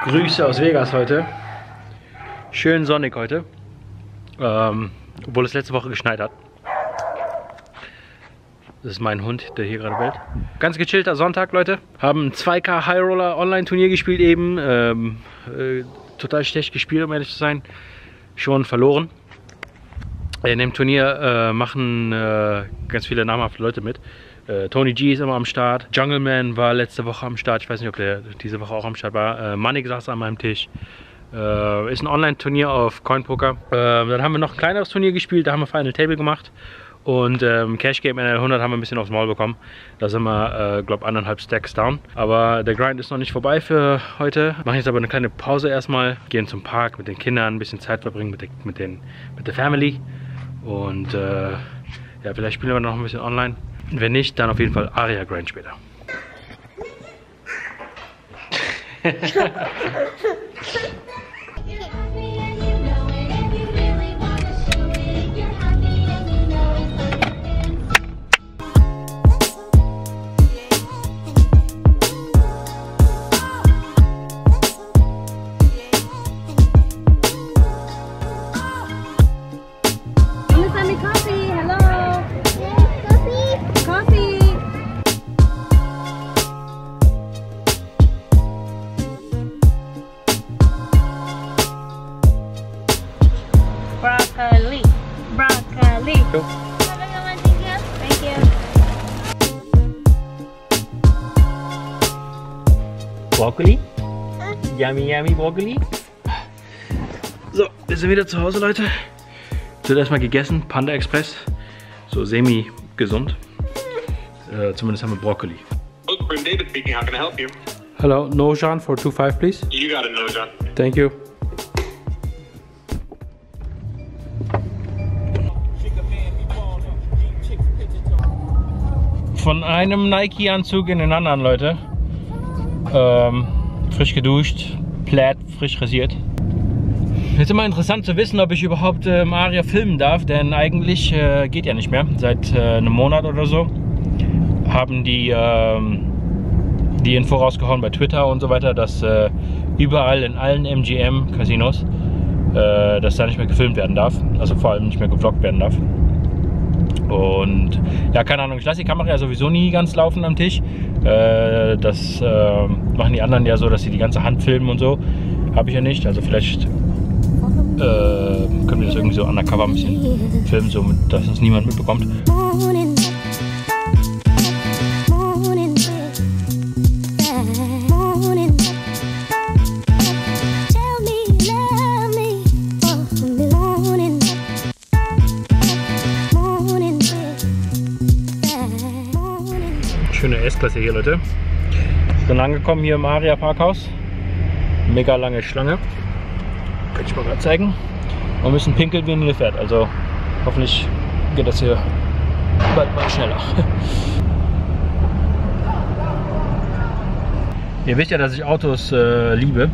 Grüße aus Vegas heute. Schön sonnig heute. Obwohl es letzte Woche geschneit hat. Das ist mein Hund, der hier gerade bellt. Ganz gechillter Sonntag, Leute. Haben ein 2K High Roller Online Turnier gespielt eben. Total schlecht gespielt, um ehrlich zu sein. Schon verloren. In dem Turnier machen ganz viele namhafte Leute mit. Tony G ist immer am Start. Jungleman war letzte Woche am Start. Ich weiß nicht, ob der diese Woche auch am Start war. Manik saß an meinem Tisch. Ist ein Online-Turnier auf CoinPoker. Dann haben wir noch ein kleineres Turnier gespielt. Da haben wir Final Table gemacht. Und Cash Game NL 100 haben wir ein bisschen aufs Maul bekommen. Da sind wir, glaube ich, 1,5 Stacks down. Aber der Grind ist noch nicht vorbei für heute. Machen jetzt aber eine kleine Pause erstmal. Gehen zum Park mit den Kindern, ein bisschen Zeit verbringen mit der Family. Und ja, vielleicht spielen wir noch ein bisschen online. Wenn nicht, dann auf jeden Fall Aria Grind später. Broccoli. Broccoli. Thank you. Broccoli? Yummy, yummy Broccoli. So, wir sind wieder zu Hause, Leute. Wird erstmal gegessen, Panda Express. So semi-gesund. Zumindest haben wir Broccoli. David speaking, how can I help you? Hello, Nojan for 2.5 please. You got it, Nojan. Thank you. Von einem Nike-Anzug in den anderen, Leute. Frisch geduscht, Plaid, frisch rasiert. Ist immer interessant zu wissen, ob ich überhaupt Aria filmen darf, denn eigentlich geht ja nicht mehr. Seit einem Monat oder so haben die Info rausgehauen bei Twitter und so weiter, dass überall in allen MGM-Casinos dass da nicht mehr gefilmt werden darf. Also vor allem nicht mehr gevloggt werden darf. Und ja, keine Ahnung, ich lasse die Kamera ja sowieso nie ganz laufen am Tisch. Das machen die anderen ja so, dass sie die ganze Hand filmen und so. Habe ich ja nicht, also vielleicht können wir das irgendwie so undercover ein bisschen filmen, so dass es niemand mitbekommt. Schöne S-Klasse hier, Leute. Sind angekommen hier im Aria Parkhaus. Mega lange Schlange. Kann ich mal gerade zeigen. Wir müssen pinkeln wie ein Nilpferd. Also hoffentlich geht das hier bald mal schneller. Ihr wisst ja, dass ich Autos liebe.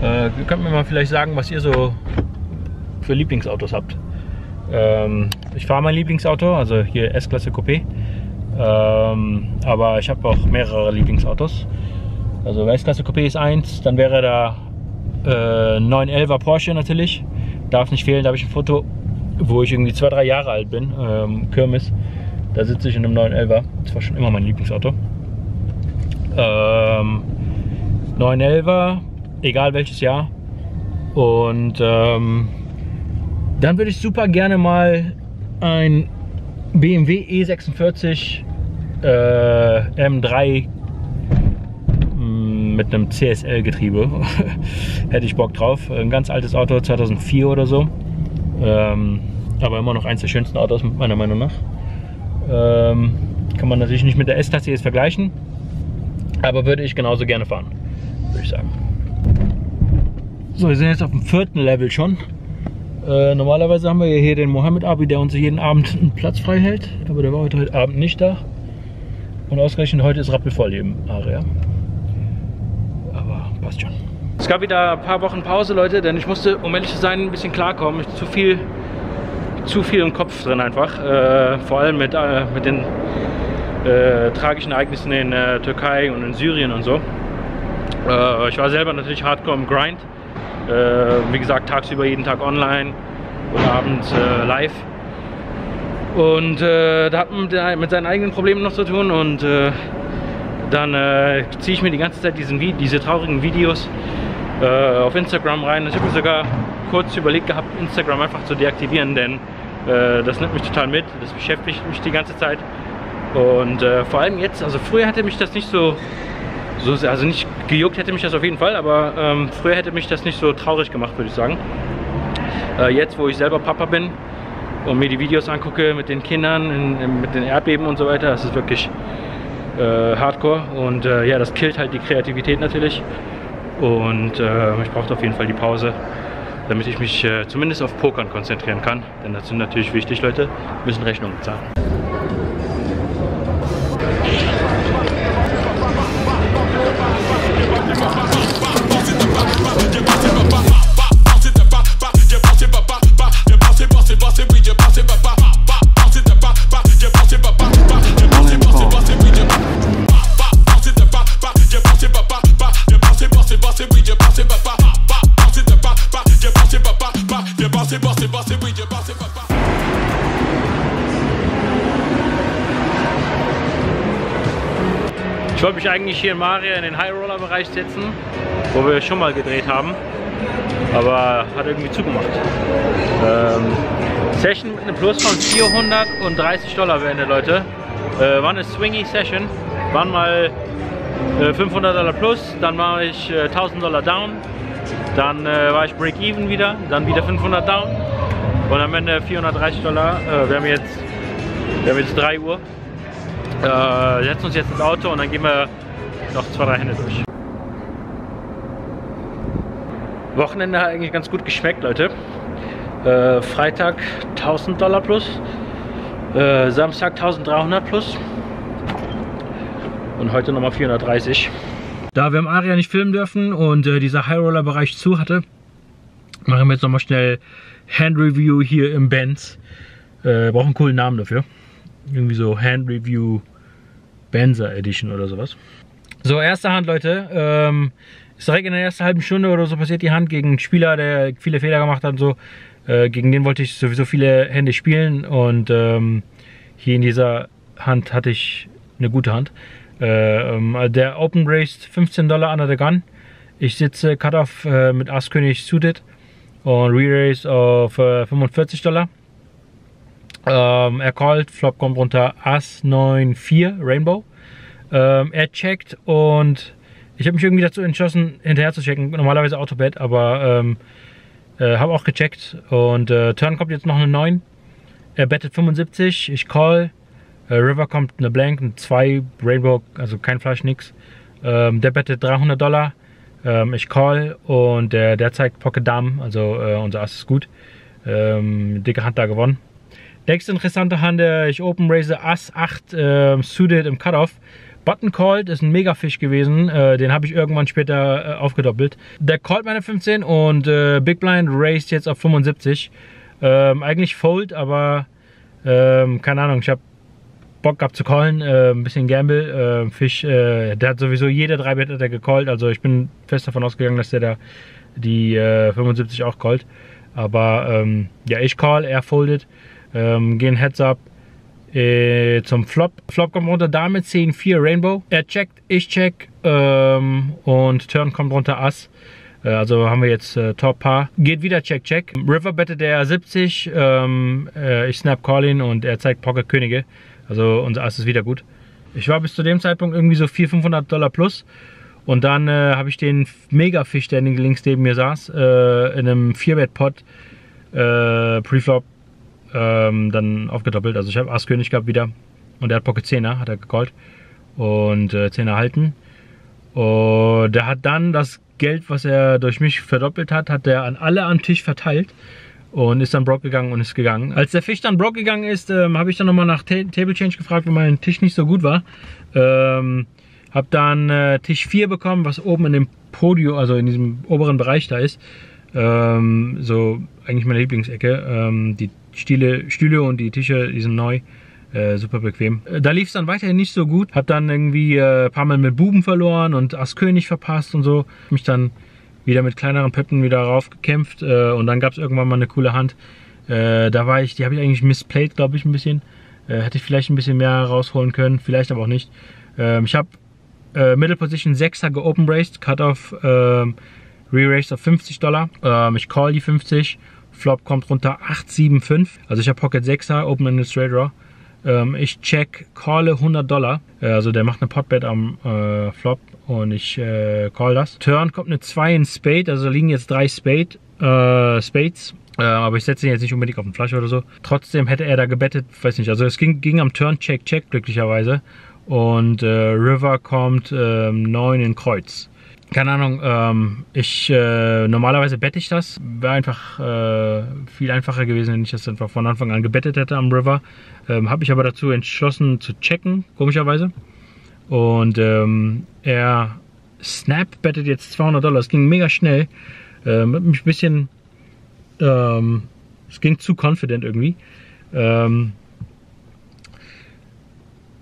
Ihr könnt mir mal vielleicht sagen, was ihr so für Lieblingsautos habt. Ich fahre mein Lieblingsauto, also hier S-Klasse Coupé. Aber ich habe auch mehrere Lieblingsautos. Also S-Klasse Coupé ist eins, dann wäre da 911er Porsche natürlich. Darf nicht fehlen, da habe ich ein Foto, wo ich irgendwie 2-3 Jahre alt bin. Kirmes. Da sitze ich in einem 911er. Das war schon immer mein Lieblingsauto. 911er, egal welches Jahr. Und dann würde ich super gerne mal ein BMW E46 M3 mit einem CSL-Getriebe. Hätte ich Bock drauf. Ein ganz altes Auto, 2004 oder so. Aber immer noch eins der schönsten Autos, meiner Meinung nach. Kann man natürlich nicht mit der S-Klasse jetzt vergleichen. Aber würde ich genauso gerne fahren, würde ich sagen. So, wir sind jetzt auf dem 4. Level schon. Normalerweise haben wir hier den Mohammed Abi, der uns jeden Abend einen Platz frei hält. Aber der war heute Abend nicht da. Und ausgerechnet heute ist rappelvoll hier im Aria. Aber passt schon. Es gab wieder ein paar Wochen Pause, Leute, denn ich musste, um ehrlich zu sein, ein bisschen klarkommen. Zu viel im Kopf drin einfach. Vor allem mit den tragischen Ereignissen in Türkei und in Syrien und so. Ich war selber natürlich hardcore im Grind. Wie gesagt, tagsüber jeden Tag online und abends live. Und da hat man mit seinen eigenen Problemen noch zu tun. Und dann ziehe ich mir die ganze Zeit diese traurigen Videos auf Instagram rein. Ich habe mir sogar kurz überlegt gehabt, Instagram einfach zu deaktivieren, denn das nimmt mich total mit, das beschäftigt mich die ganze Zeit. Und vor allem jetzt, also früher hätte mich das nicht so also nicht gejuckt hätte mich das auf jeden Fall, aber früher hätte mich das nicht so traurig gemacht, würde ich sagen. Jetzt, wo ich selber Papa bin und mir die Videos angucke mit den Kindern, mit den Erdbeben und so weiter, das ist wirklich hardcore. Und ja, das killt halt die Kreativität natürlich. Und ich brauche auf jeden Fall die Pause, damit ich mich zumindest auf Pokern konzentrieren kann. Denn das sind natürlich wichtig, Leute, müssen Rechnungen zahlen. Ich wollte mich eigentlich hier in Maria in den High Roller Bereich setzen, wo wir schon mal gedreht haben, aber hat irgendwie zugemacht. Session mit einem Plus von $430 beendet, Leute. War eine swingy Session, waren mal $500 plus, dann war ich $1000 down, dann war ich Break-Even wieder, dann wieder 500 down und am Ende $430. Wir haben jetzt 3 Uhr. Setzen uns jetzt ins Auto und dann gehen wir noch 2-3 Hände durch. Wochenende hat eigentlich ganz gut geschmeckt, Leute. Freitag $1000 plus, Samstag $1300 plus und heute nochmal 430. Da wir im Aria nicht filmen dürfen und dieser High Roller Bereich zu hatte, machen wir jetzt nochmal schnell Hand Review hier im Benz. Brauchen einen coolen Namen dafür. Irgendwie so Hand Review Benzer Edition oder sowas. So, erste Hand, Leute. Ist direkt in der ersten halben Stunde oder so passiert die Hand gegen einen Spieler, der viele Fehler gemacht hat und so. Gegen den wollte ich sowieso viele Hände spielen und hier in dieser Hand hatte ich eine gute Hand. Der Open raced $15 under the gun. Ich sitze Cut-Off mit Ass-König suited und Re-Race auf $45. Er callt, Flop kommt runter Ass 9-4 Rainbow. Er checkt und ich habe mich irgendwie dazu entschlossen, hinterher zu checken. Normalerweise Autobet, aber habe auch gecheckt. Und Turn kommt jetzt noch eine 9. Er bettet 75, ich call. River kommt eine Blank, ein 2 Rainbow, also kein Flush, nix. Der bettet $300. Ich call und der zeigt Pocket Dame, also unser Ass ist gut. Dicke Hand da gewonnen. Nächste interessante Hand, ich Open Raise Ass 8 suited im Cutoff. Button called, ist ein Megafisch gewesen, den habe ich irgendwann später aufgedoppelt. Der called meine 15 und Big Blind raised jetzt auf 75. Eigentlich Fold, aber keine Ahnung, ich habe Bock gehabt zu callen, ein bisschen Gamble. Fisch, der hat sowieso jede 3-Bet gecallt, also ich bin fest davon ausgegangen, dass der da die 75 auch callt. Aber ja, ich call, er foldet. Gehen Heads up zum Flop. Flop kommt runter, Dame 10-4 Rainbow. Er checkt, ich check und Turn kommt runter Ass. Also haben wir jetzt Top Paar. Geht wieder Check, Check. River bettet der 70. Ich snap Call ihn und er zeigt Pocket Könige. Also unser Ass ist wieder gut. Ich war bis zu dem Zeitpunkt irgendwie so $400-500 plus. Und dann habe ich den Megafisch, der links neben mir saß, in einem 4-Bet-Pot Preflop dann aufgedoppelt. Also ich habe Ass König gehabt wieder und der hat Pocket 10er, hat er gecallt und 10er halten. Und der hat dann das Geld, was er durch mich verdoppelt hat, hat er an alle am Tisch verteilt und ist dann broke gegangen und ist gegangen. Als der Fisch dann broke gegangen ist, habe ich dann nochmal nach Table Change gefragt, weil mein Tisch nicht so gut war. Habe dann Tisch 4 bekommen, was oben in dem Podium, also in diesem oberen Bereich da ist. So eigentlich meine Lieblingsecke. Die Stühle und die Tische, die sind neu. super bequem. Da lief es dann weiterhin nicht so gut. Hab dann irgendwie ein paar Mal mit Buben verloren und Ass König verpasst und so. Mich dann wieder mit kleineren Pötten wieder raufgekämpft und dann gab es irgendwann mal eine coole Hand. Die habe ich eigentlich missplayed, glaube ich, ein bisschen. Hätte ich vielleicht ein bisschen mehr rausholen können, vielleicht aber auch nicht. Ich habe Middle Position 6er geopen-raced, Cut-Off re-raced auf $50. Ich call die 50, Flop kommt runter 875. Also ich habe Pocket 6er, Open-Ended Straight Draw. Ich check, calle $100. Also der macht eine Potbet am Flop und ich call das. Turn kommt eine 2 in Spade, also da liegen jetzt 3 Spades. Aber ich setze ihn jetzt nicht unbedingt auf den Flush oder so. Trotzdem hätte er da gebettet, weiß nicht. Also es ging am Turn Check glücklicherweise. Und River kommt 9 in Kreuz. Keine Ahnung, normalerweise bette ich das. Wäre einfach viel einfacher gewesen, wenn ich das einfach von Anfang an gebettet hätte am River. Habe ich aber dazu entschlossen zu checken, komischerweise. Und er Snap bettet jetzt $200. Es ging mega schnell. Mich ein bisschen, es ging zu confident irgendwie.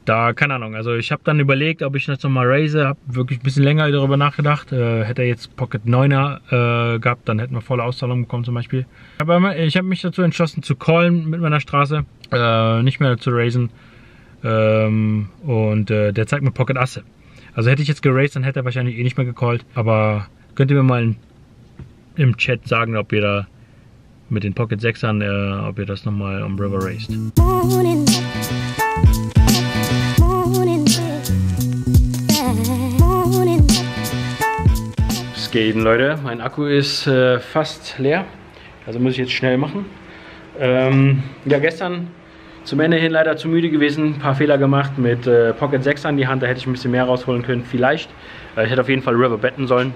Da, keine Ahnung, also ich habe dann überlegt, ob ich das nochmal raise, habe wirklich ein bisschen länger darüber nachgedacht. Hätte er jetzt Pocket 9er gehabt, dann hätten wir volle Auszahlung bekommen zum Beispiel. Aber ich habe mich dazu entschlossen zu callen mit meiner Straße, nicht mehr zu raisen. Der zeigt mir Pocket Asse. Also hätte ich jetzt geraced, dann hätte er wahrscheinlich eh nicht mehr gecallt. Aber könnt ihr mir mal im Chat sagen, ob ihr da mit den Pocket 6ern, ob ihr das nochmal am River raced. Skaten, Leute, mein Akku ist fast leer, also muss ich jetzt schnell machen. Ja, gestern zum Ende hin leider zu müde gewesen, ein paar Fehler gemacht mit Pocket 6 an die Hand, da hätte ich ein bisschen mehr rausholen können, vielleicht. Ich hätte auf jeden Fall River betten sollen.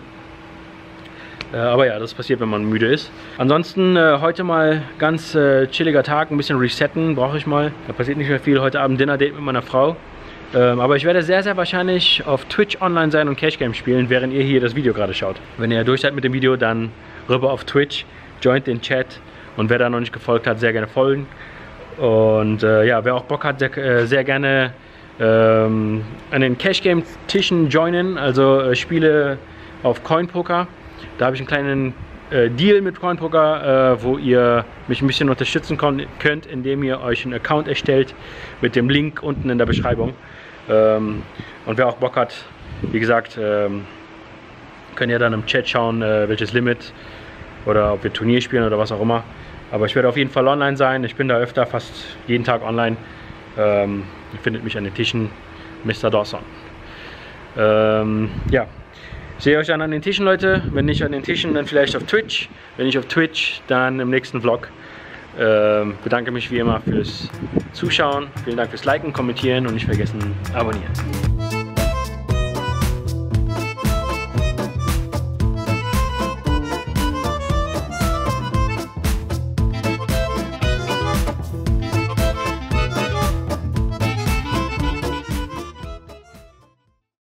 Aber ja, das passiert, wenn man müde ist. Ansonsten heute mal ganz chilliger Tag, ein bisschen resetten brauche ich mal. Da passiert nicht mehr viel. Heute Abend Dinner-Date mit meiner Frau. Aber ich werde sehr, sehr wahrscheinlich auf Twitch online sein und Cash Game spielen, während ihr hier das Video gerade schaut. Wenn ihr durch seid mit dem Video, dann rüber auf Twitch, joint den Chat und wer da noch nicht gefolgt hat, sehr gerne folgen. Und ja, wer auch Bock hat, sehr gerne an den Cash Game Tischen joinen, also Spiele auf Coinpoker. Da habe ich einen kleinen Deal mit Coinpoker, wo ihr mich ein bisschen unterstützen könnt, indem ihr euch einen Account erstellt mit dem Link unten in der Beschreibung. Und wer auch Bock hat, wie gesagt, könnt ihr dann im Chat schauen, welches Limit oder ob wir Turnier spielen oder was auch immer. Aber ich werde auf jeden Fall online sein. Ich bin da öfter, fast jeden Tag online. Ihr findet mich an den Tischen, Mr. Dawson. Ja. Sehe euch dann an den Tischen, Leute. Wenn nicht an den Tischen, dann vielleicht auf Twitch. Wenn nicht auf Twitch, dann im nächsten Vlog. Bedanke mich wie immer fürs Zuschauen. Vielen Dank fürs Liken, Kommentieren und nicht vergessen, abonnieren.